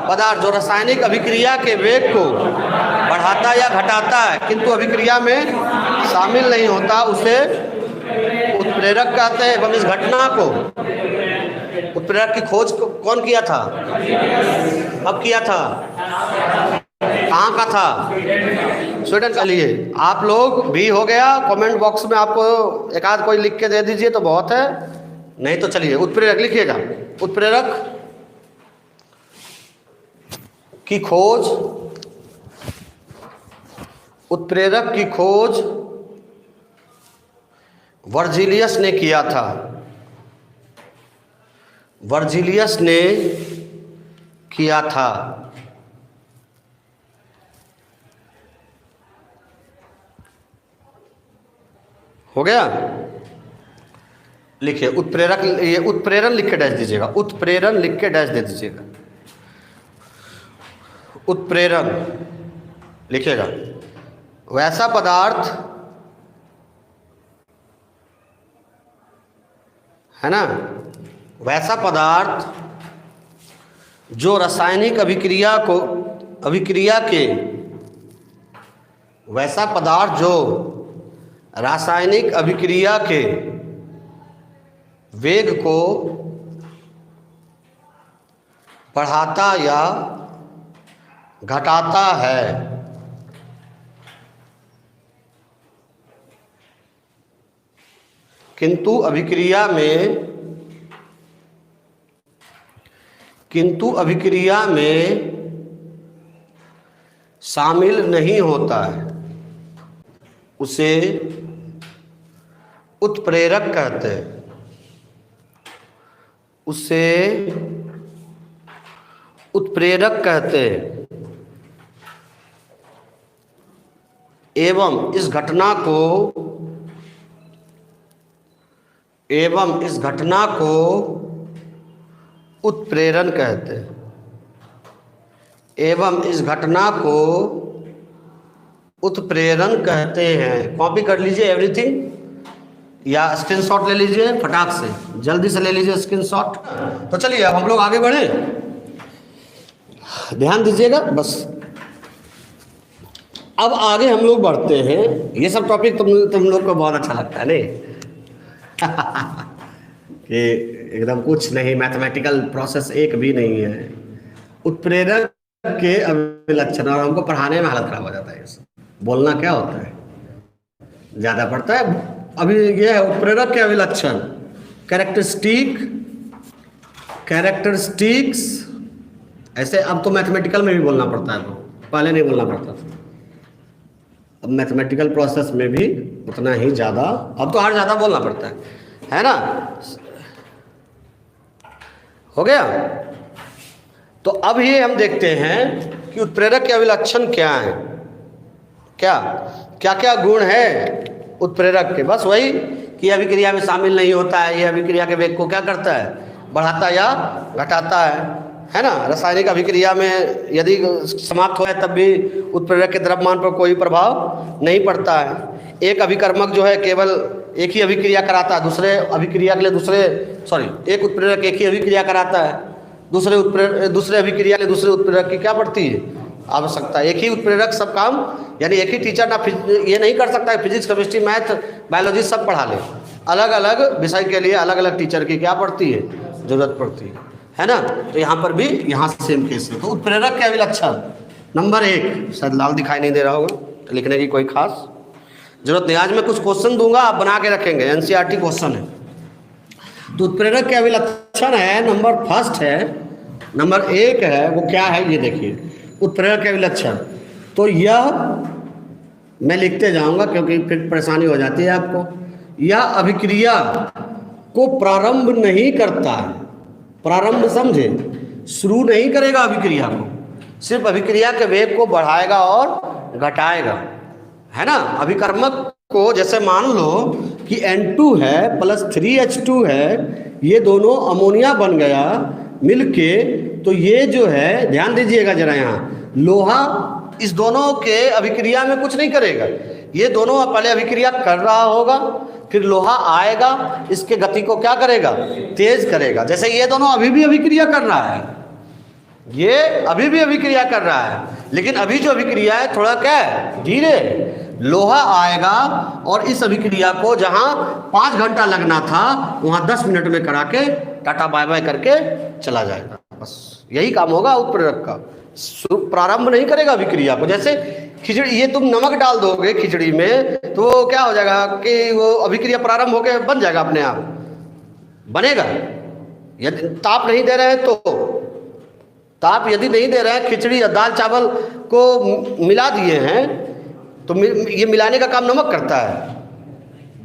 पदार्थ जो रासायनिक अभिक्रिया के वेग को बढ़ाता या घटाता है किंतु अभिक्रिया में शामिल नहीं होता, उसे उत्प्रेरक कहते हैं। एवं इस घटना को, उत्प्रेरक की खोज कौन किया था, कब किया था, कहाँ का था, स्वीडन का। लिए आप लोग भी हो गया, कमेंट बॉक्स में आपको एक आध कोई लिख के दे दीजिए तो बहुत है, नहीं तो चलिए उत्प्रेरक लिखिएगा। उत्प्रेरक की खोज, उत्प्रेरक की खोज वर्जिलियस ने किया था। वर्जिलियस ने किया था। हो गया, लिखिए उत्प्रेरक, ये उत्प्रेरण लिख के डैश दीजिएगा, उत्प्रेरण लिख के डैश दे दीजिएगा। उत्प्रेरण लिखिएगा, वैसा पदार्थ है ना, वैसा पदार्थ जो रासायनिक अभिक्रिया को, अभिक्रिया के, वैसा पदार्थ जो रासायनिक अभिक्रिया के वेग को बढ़ाता या घटाता है, किंतु अभिक्रिया में, किंतु अभिक्रिया में शामिल नहीं होता है, उसे उत्प्रेरक कहते हैं। उसे उत्प्रेरक कहते हैं। एवं इस घटना को, एवं इस घटना को उत्प्रेरण कहते हैं। एवं इस घटना को उत्प्रेरण कहते हैं। कॉपी कर लीजिए एवरीथिंग, या स्क्रीनशॉट ले लीजिए फटाक से, जल्दी से ले लीजिए स्क्रीनशॉट। तो चलिए अब हम लोग आगे बढ़े, ध्यान दीजिएगा बस। अब आगे हम लोग बढ़ते हैं। ये सब टॉपिक तुम लोग को बहुत अच्छा लगता है नहीं कि एकदम कुछ नहीं, मैथमेटिकल प्रोसेस एक भी नहीं है। उत्प्रेरक के अभिलक्षण, और हमको पढ़ाने में हालत खराब हो जाता है। बोलना क्या होता है, ज़्यादा पड़ता है। अभी ये है उत्प्रेरक के अभिलक्षण, कैरेक्टरिस्टिक, कैरेक्टरिस्टिक्स। ऐसे अब तो मैथमेटिकल में भी बोलना पड़ता है, पहले नहीं बोलना पड़ता था। अब मैथमेटिकल प्रोसेस में भी उतना ही ज़्यादा, अब तो और ज़्यादा बोलना पड़ता है ना। हो गया। तो अब ये हम देखते हैं कि उत्प्रेरक के अभिलक्षण क्या है, क्या क्या क्या गुण है उत्प्रेरक के। बस वही कि अभिक्रिया में शामिल नहीं होता है, ये अभिक्रिया के वेग को क्या करता है, बढ़ाता या घटाता है ना। रासायनिक अभिक्रिया में यदि समाप्त हो जाए तब भी उत्प्रेरक के द्रव्यमान पर कोई प्रभाव नहीं पड़ता है। एक अभिकर्मक जो है केवल एक ही अभिक्रिया कराता है, दूसरे अभिक्रिया के लिए दूसरे, एक उत्प्रेरक एक ही अभिक्रिया कराता है, दूसरे अभिक्रिया के लिए दूसरे उत्प्रेरक की क्या पड़ती है, आवश्यकता। एक ही उत्प्रेरक सब काम, यानी एक ही टीचर ना ये नहीं कर सकता है फिजिक्स, केमिस्ट्री, मैथ, बायोलॉजी सब पढ़ा ले। अलग अलग विषय के लिए अलग अलग टीचर की क्या पड़ती है, जरूरत पड़ती है ना। तो यहाँ पर भी यहाँ सेम केस है। तो उत्प्रेरक के अभिलक्षण नंबर 1, शायद लाल दिखाई नहीं दे रहा होगा, लिखने की कोई खास जरूरत नहीं। आज मैं कुछ क्वेश्चन दूंगा, आप बना के रखेंगे, एनसीईआरटी क्वेश्चन है। तो उत्प्रेरक के अभिलक्षण है, नंबर 1 है, नंबर 1 है, वो क्या है ये देखिए। उत्प्रेरक के अभिलक्षण, तो यह मैं लिखते जाऊंगा क्योंकि फिर परेशानी हो जाती है आपको। यह अभिक्रिया को प्रारंभ नहीं करता है, प्रारंभ समझे, शुरू नहीं करेगा अभिक्रिया को, सिर्फ अभिक्रिया के वेग को बढ़ाएगा और घटाएगा, है ना। अभिकर्मक को जैसे मान लो कि N2 है प्लस 3H2 है, ये दोनों अमोनिया बन गया मिलके, तो ये जो है ध्यान दीजिएगा जरा, यहाँ लोहा इस दोनों के अभिक्रिया में कुछ नहीं करेगा। ये दोनों पहले अभिक्रिया कर रहा होगा, फिर लोहा आएगा, इसके गति को क्या करेगा, तेज करेगा। जैसे ये दोनों अभी भी अभिक्रिया कर रहा है, ये अभी भी अभिक्रिया कर रहा है, लेकिन अभी जो अभिक्रिया है थोड़ा क्या है, धीरे। लोहा आएगा और इस अभिक्रिया को जहां 5 घंटा लगना था वहां 10 मिनट में करा के टाटा बाय बाय करके चला जाएगा। बस यही काम होगा उत्प्रेरक का। प्रारंभ नहीं करेगा अभिक्रिया को। जैसे खिचड़ी, ये तुम नमक डाल दोगे खिचड़ी में तो वो क्या हो जाएगा कि वो अभिक्रिया प्रारंभ होकर बन जाएगा, अपने आप बनेगा। यदि ताप नहीं दे रहे हैं तो, ताप यदि नहीं दे रहे हैं, खिचड़ी या दाल चावल को मिला दिए हैं तो ये मिलाने का काम नमक करता है।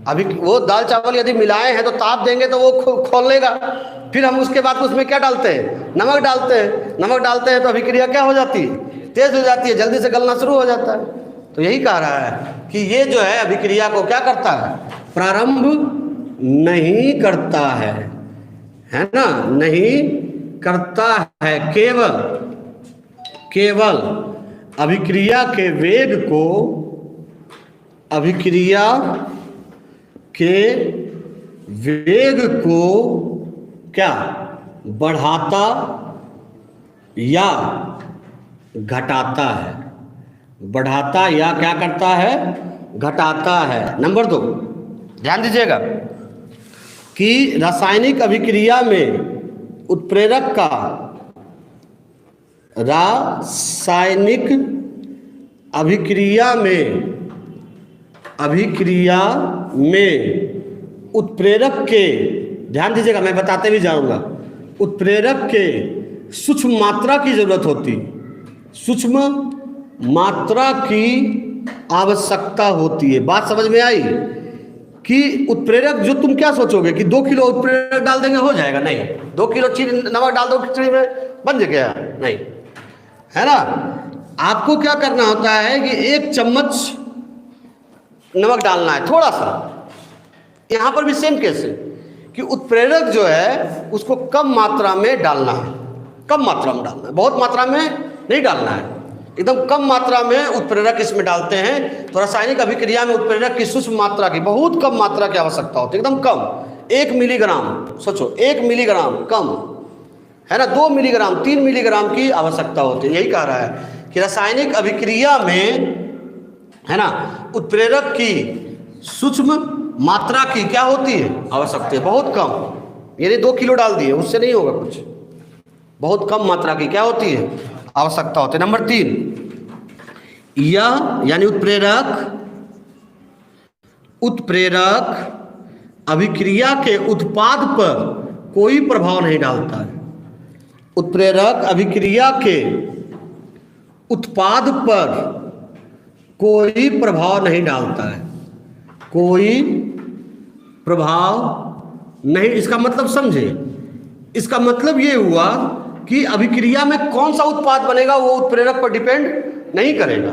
अभी वो दाल चावल यदि मिलाए हैं तो ताप देंगे तो वो खोल लेगा, फिर हम उसके बाद उसमें क्या डालते हैं, नमक डालते हैं। नमक डालते हैं तो अभिक्रिया क्या हो जाती है, तेज हो जाती है, जल्दी से गलना शुरू हो जाता है। तो यही कह रहा है कि ये जो है अभिक्रिया को क्या करता है, प्रारंभ नहीं करता है ना, नहीं करता है। केवल अभिक्रिया के वेग को, अभिक्रिया के वेग को क्या बढ़ाता या घटाता है, बढ़ाता या क्या करता है, घटाता है। नंबर 2 ध्यान दीजिएगा कि रासायनिक अभिक्रिया में उत्प्रेरक का, रासायनिक अभिक्रिया में उत्प्रेरक के, ध्यान दीजिएगा मैं बताते भी जाऊंगा, उत्प्रेरक के सूक्ष्म मात्रा की जरूरत होती, सूक्ष्म मात्रा की आवश्यकता होती है। बात समझ में आई कि उत्प्रेरक, जो तुम क्या सोचोगे कि 2 किलो उत्प्रेरक डाल देंगे हो जाएगा, नहीं। 2 किलो नमक डाल दो खिचड़ी में, बन गया, नहीं, है ना। आपको क्या करना होता है कि 1 चम्मच नमक डालना है, थोड़ा सा। यहां पर भी सेम केस है कि उत्प्रेरक जो है उसको कम मात्रा में डालना है, कम मात्रा में डालना है, बहुत मात्रा में नहीं डालना है, एकदम कम मात्रा में उत्प्रेरक इसमें डालते हैं। तो रासायनिक अभिक्रिया में उत्प्रेरक की सूक्ष्म मात्रा की, बहुत कम मात्रा की आवश्यकता होती है, एकदम कम। 1 मिलीग्राम, सोचो 1 मिलीग्राम कम है ना, 2 मिलीग्राम 3 मिलीग्राम की आवश्यकता होती है। यही कह रहा है कि रासायनिक अभिक्रिया में, है ना, उत्प्रेरक की सूक्ष्म मात्रा की क्या होती है, आवश्यकता है, बहुत कम। यानी 2 किलो डाल दिए, उससे नहीं होगा कुछ, बहुत कम मात्रा की क्या होती है, आवश्यकता होती है। नंबर 3, यह यानी उत्प्रेरक अभिक्रिया के उत्पाद पर कोई प्रभाव नहीं डालता है। उत्प्रेरक अभिक्रिया के उत्पाद पर कोई प्रभाव नहीं डालता है, कोई प्रभाव नहीं। इसका मतलब समझे, इसका मतलब ये हुआ कि अभिक्रिया में कौन सा उत्पाद बनेगा वो उत्प्रेरक पर डिपेंड नहीं करेगा,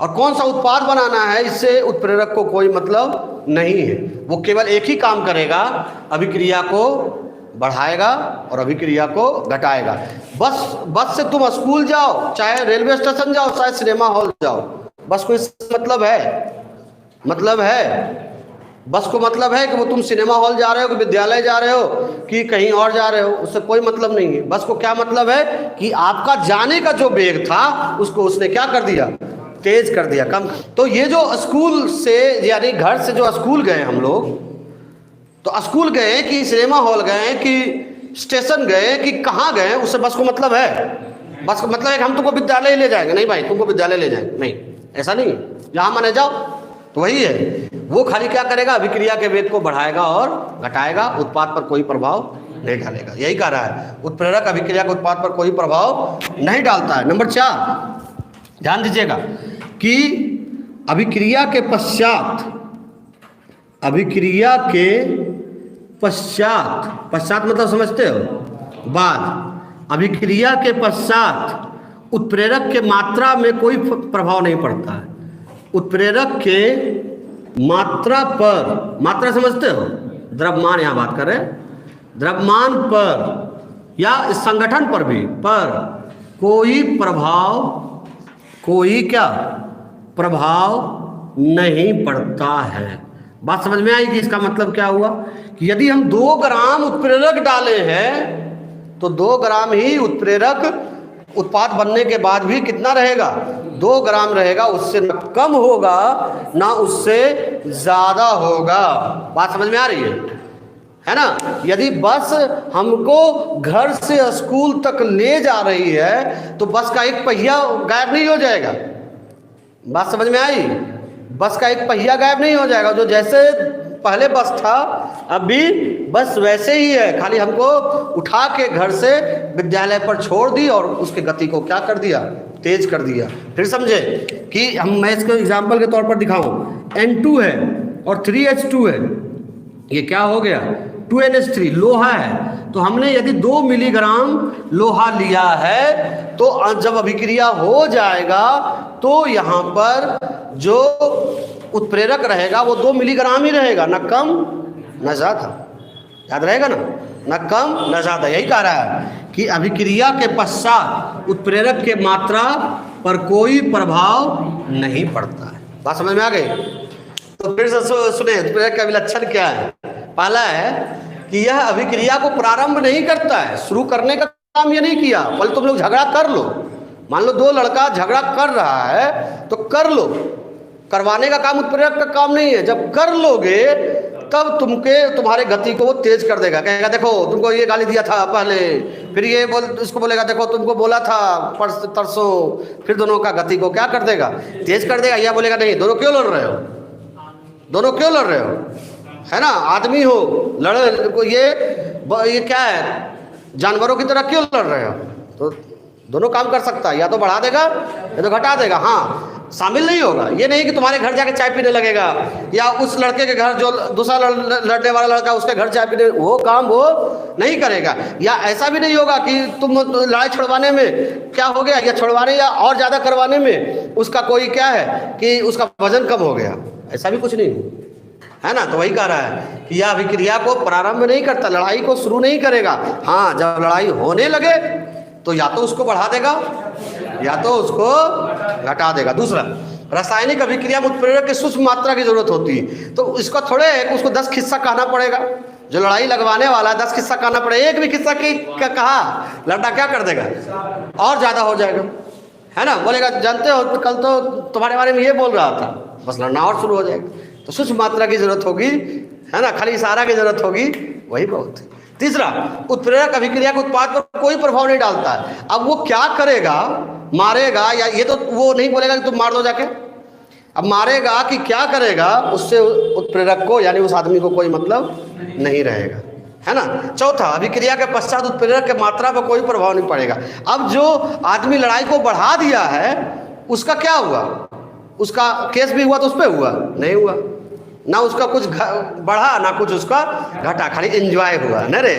और कौन सा उत्पाद बनाना है इससे उत्प्रेरक को कोई मतलब नहीं है। वो केवल एक ही काम करेगा, अभिक्रिया को बढ़ाएगा और अभिक्रिया को घटाएगा। बस से तुम स्कूल जाओ, चाहे रेलवे स्टेशन जाओ, चाहे सिनेमा हॉल जाओ, बस को इससे मतलब है बस को मतलब है कि वो तुम सिनेमा हॉल जा रहे हो, कि विद्यालय जा रहे हो, कि कहीं और जा रहे हो, उससे कोई मतलब नहीं है। बस को क्या मतलब है कि आपका जाने का जो वेग था उसको उसने क्या कर दिया, तेज कर दिया, कम। तो ये जो स्कूल से, यानी घर से जो स्कूल गए हम लोग, तो स्कूल गए कि सिनेमा हॉल गए कि स्टेशन गए कि कहाँ गए, उससे बस को मतलब है, बस को मतलब है कि हम तुमको विद्यालय ले जाएंगे, नहीं भाई तुमको विद्यालय ले जाएंगे, नहीं, ऐसा नहीं। जहाँ माने जाओ, तो वही है, वो खाली क्या करेगा, अभिक्रिया के वेग को बढ़ाएगा और घटाएगा, उत्पाद पर कोई प्रभाव नहीं डालेगा। यही कह रहा है, उत्प्रेरक अभिक्रिया के उत्पाद पर कोई प्रभाव नहीं डालता है। नंबर 4 ध्यान दीजिएगा कि अभिक्रिया के पश्चात मतलब समझते हो, बाद, अभिक्रिया के पश्चात उत्प्रेरक के मात्रा में कोई प्रभाव नहीं पड़ता है। उत्प्रेरक के मात्रा पर, मात्रा समझते हो, द्रव्यमान यहाँ बात कर रहे हैं, द्रव्यमान पर या इस संगठन पर भी, पर कोई प्रभाव कोई क्या प्रभाव नहीं पड़ता है। बात समझ में आई कि इसका मतलब क्या हुआ कि यदि हम 2 ग्राम उत्प्रेरक डाले हैं तो 2 ग्राम ही उत्प्रेरक उत्पाद बनने के बाद भी कितना रहेगा, 2 ग्राम रहेगा, उससे न कम होगा ना उससे ज्यादा होगा। बात समझ में आ रही है ना। यदि बस हमको घर से स्कूल तक ले जा रही है तो बस का एक पहिया गायब नहीं हो जाएगा। बात समझ में आई, बस का एक पहिया गायब नहीं हो जाएगा। जो जैसे पहले बस था अब भी बस वैसे ही है, खाली हमको उठा के घर से विद्यालय पर छोड़ दी और उसके गति को क्या कर दिया, तेज कर दिया। फिर समझे कि मैं इसको एग्जाम्पल के तौर पर दिखाऊं, N2 है और 3H2 है, ये क्या हो गया 2NH3 लोहा है। तो हमने यदि 2 मिलीग्राम लोहा लिया है तो जब अभिक्रिया हो जाएगा तो यहाँ पर जो उत्प्रेरक रहेगा वो 2 मिलीग्राम ही रहेगा, ना कम ना ज़्यादा। याद रहेगा ना, ना कम ना ज़्यादा। यही कह रहा है कि अभिक्रिया के पश्चात उत्प्रेरक के मात्रा पर कोई प्रभाव नहीं पड़ता है। बात समझ में आ गई। तो फिर से सुने उत्प्रेरक का विलक्षण क्या है। पहला है कि यह अभिक्रिया को प्रारंभ नहीं करता है, शुरू करने का काम ये नहीं किया। पहले तुम लोग झगड़ा कर लो, मान लो 2 लड़का झगड़ा कर रहा है तो कर लो, करवाने का काम उत्प्रेरक का काम नहीं है। जब कर लोगे तब तुम्हारे गति को वो तेज कर देगा। कहेगा देखो तुमको ये गाली दिया था पहले, फिर ये उसको बोलेगा देखो तुमको बोला था तरसों, फिर दोनों का गति को क्या कर देगा, तेज कर देगा। या बोलेगा नहीं दोनों क्यों लड़ रहे हो, दोनों क्यों लड़ रहे हो, है ना, आदमी हो, लड़े ये क्या है, जानवरों की तरह क्यों लड़ रहे हो। तो दोनों काम कर सकता है, या तो बढ़ा देगा या तो घटा देगा। हाँ, शामिल नहीं होगा। ये नहीं कि तुम्हारे घर जाके चाय पीने लगेगा या उस लड़के के घर जो दूसरा लड़ने वाला लड़का उसके घर चाय पीने, वो काम वो नहीं करेगा। या ऐसा भी नहीं होगा कि तुम लड़ाई छुड़वाने में क्या हो गया, या छुड़वाने या और ज़्यादा करवाने में उसका कोई क्या है कि उसका वजन कम हो गया, ऐसा भी कुछ नहीं है ना। तो वही कह रहा है कि यह अभिक्रिया को प्रारंभ नहीं करता, लड़ाई को शुरू नहीं करेगा। हाँ, जब लड़ाई होने लगे तो या तो उसको बढ़ा देगा या तो उसको घटा देगा। दूसरा, रासायनिक अभिक्रिया में उत्प्रेरक की सूक्ष्म मात्रा की जरूरत होती है। तो इसको थोड़े उसको 10 किस्सा कहना पड़ेगा। जो लड़ाई लगवाने वाला 10 किस्सा कहना पड़ेगा, एक भी किस्सा कहा लड़का क्या कर देगा, और ज़्यादा हो जाएगा, है ना। बोलेगा जानते हो कल तो तुम्हारे बारे में ये बोल रहा था, बस लड़ना और शुरू हो जाएगा। तो सूक्ष्म मात्रा की जरूरत होगी, है ना, खाली इशारा की जरूरत होगी, वही बहुत है। तीसरा, उत्प्रेरक अभिक्रिया के उत्पाद पर कोई प्रभाव नहीं डालता है। अब वो क्या करेगा, मारेगा, या ये तो वो नहीं बोलेगा कि तुम मार दो जाके, अब मारेगा कि क्या करेगा, उससे उत्प्रेरक को यानी उस आदमी को कोई मतलब नहीं रहेगा, है ना। चौथा, अभिक्रिया के पश्चात उत्प्रेरक के मात्रा पर कोई प्रभाव नहीं पड़ेगा। अब जो आदमी लड़ाई को बढ़ा दिया है उसका क्या हुआ, उसका केस भी हुआ तो उस पर हुआ नहीं हुआ, ना उसका कुछ बढ़ा ना कुछ उसका घटा, खाली एंजॉय हुआ न रे।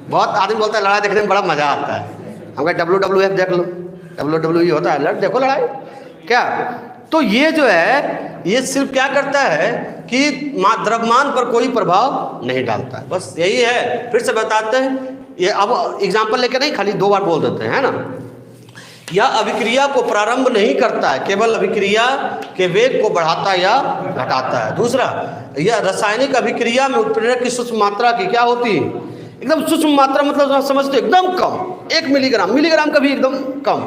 बहुत आदमी बोलता है लड़ाई देखने में बड़ा मजा आता है। हम कहे WWF देख लो, WWE होता है, देखो लड़ाई क्या। तो ये जो है ये सिर्फ क्या करता है कि द्रव्यमान पर कोई प्रभाव नहीं डालता है, बस यही है। फिर से बताते हैं, ये अब एग्जाम्पल लेके नहीं, खाली 2 बार बोल देते हैं, है ना। यह अभिक्रिया को प्रारंभ नहीं करता है, केवल अभिक्रिया के वेग को बढ़ाता या घटाता है। दूसरा, यह रासायनिक अभिक्रिया में उत्प्रेरक की सूक्ष्म मात्रा की क्या होती है, एकदम सूक्ष्म मात्रा, मतलब समझते एकदम कम, 1 मिलीग्राम का भी एकदम कम,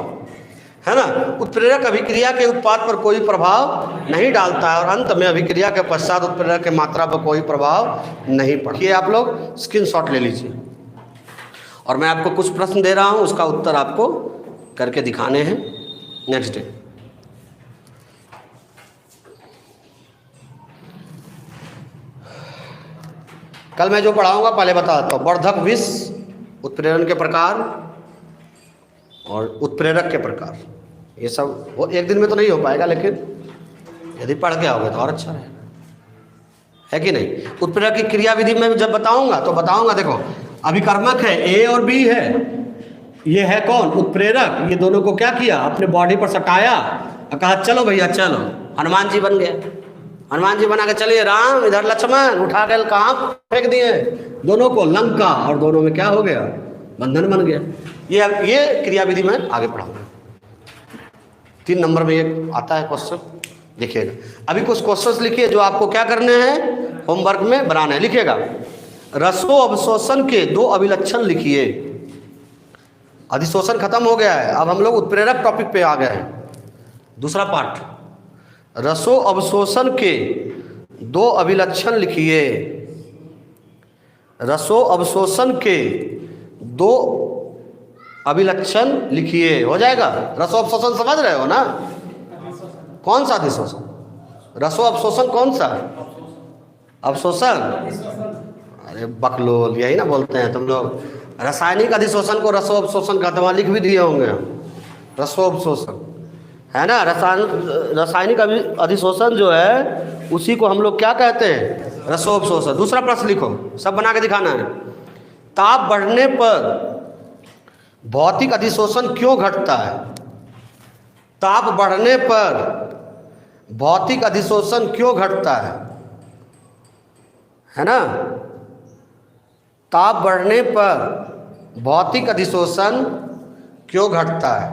है ना। उत्प्रेरक अभिक्रिया के उत्पाद पर कोई प्रभाव नहीं डालता है। और अंत में अभिक्रिया के पश्चात उत्प्रेरक के मात्रा पर कोई प्रभाव नहीं पड़ता। ये आप लोग स्क्रीनशॉट ले लीजिए और मैं आपको कुछ प्रश्न दे रहा हूँ, उसका उत्तर आपको करके दिखाने हैं नेक्स्ट डे। कल मैं जो पढ़ाऊंगा पहले बताता हूँ। वर्धक विष, उत्प्रेरण के प्रकार और उत्प्रेरक के प्रकार, ये सब वो एक दिन में तो नहीं हो पाएगा, लेकिन यदि पढ़ के आओगे तो और अच्छा है कि नहीं। उत्प्रेरक की क्रिया विधि में जब बताऊंगा तो बताऊंगा, देखो अभिकर्मक है A और B है, ये है कौन, उत्प्रेरक। ये दोनों को क्या किया, अपने बॉडी पर सटाया और कहा चलो भैया चलो, हनुमान जी बन गए। हनुमान जी बना के चलिए, राम इधर लक्ष्मण, उठा के कहाँ फेंक दिए दोनों को, लंका, और दोनों में क्या हो गया, बंधन बन गया। ये क्रिया विधि में आगे पढ़ाऊंगा। 3 नंबर में एक आता है क्वेश्चन, देखिएगा। अभी कुछ क्वेश्चंस लिखिए जो आपको क्या करने हैं, होमवर्क में बनाना है। लिखिएगा, रसो अवशोषण के 2 अभिलक्षण लिखिए। अधिशोषण खत्म हो गया है, अब हम लोग उत्प्रेरक टॉपिक पे आ गए हैं, दूसरा पार्ट। रसो अवशोषण के 2 अभिलक्षण लिखिए। रसो अवशोषण के 2 अभिलक्षण लिखिए, हो जाएगा। रसो अवशोषण समझ रहे हो ना? कौन सा अधिशोषण? रसो अवशोषण कौन सा? अवशोषण, अरे बकलोल, यही ना बोलते हैं तुम लोग। रासायनिक अधिशोषण को रसो अवशोषण कहते हैं, वहाँ लिख भी दिए होंगे रसो अवशोषण, है ना। रासायनिक अधिशोषण जो है उसी को हम लोग क्या कहते हैं, रसो अवशोषण। दूसरा प्रश्न लिखो, सब बना के दिखाना है। ताप बढ़ने पर भौतिक अधिशोषण क्यों घटता है? ताप बढ़ने पर भौतिक अधिशोषण क्यों घटता है ना? ताप बढ़ने पर भौतिक अधिशोषण क्यों घटता है?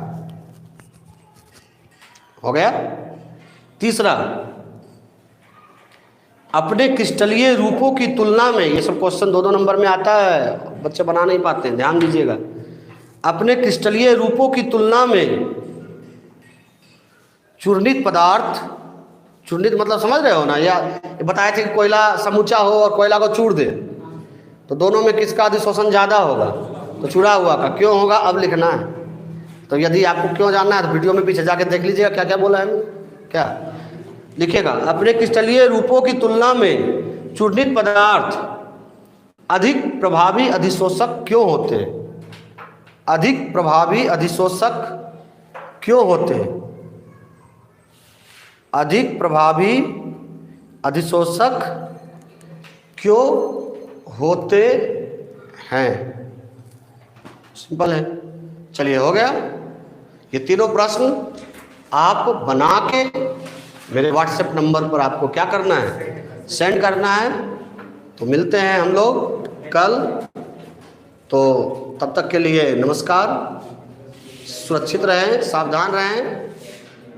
हो गया। तीसरा, अपने क्रिस्टलीय रूपों की तुलना में, ये सब क्वेश्चन 2-2 नंबर में आता है, बच्चे बना नहीं पाते हैं, ध्यान दीजिएगा। अपने क्रिस्टलीय रूपों की तुलना में चूर्णित पदार्थ, चूर्णित मतलब समझ रहे हो ना, या बताए थे कि कोयला समूचा हो और कोयला को चूर दे, तो दोनों में किसका अधिशोषण ज़्यादा होगा? तो चूरा हुआ का। क्यों होगा अब लिखना है। तो यदि आपको क्यों जानना है तो वीडियो में पीछे जाके देख लीजिएगा क्या क्या बोला है। क्या लिखेगा? अपने क्रिस्टलीय रूपों की तुलना में चूर्णित पदार्थ अधिक प्रभावी अधिशोषक क्यों होते हैं? अधिक प्रभावी अधिशोषक क्यों होते हैं? अधिक प्रभावी अधिशोषक क्यों होते हैं? सिंपल है। चलिए, हो गया। ये तीनों प्रश्न आप बना के मेरे व्हाट्सएप नंबर पर आपको क्या करना है, सेंड करना है। तो मिलते हैं हम लोग कल। तो तब तक के लिए नमस्कार, सुरक्षित रहें, सावधान रहें।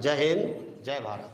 जय हिंद, जय भारत।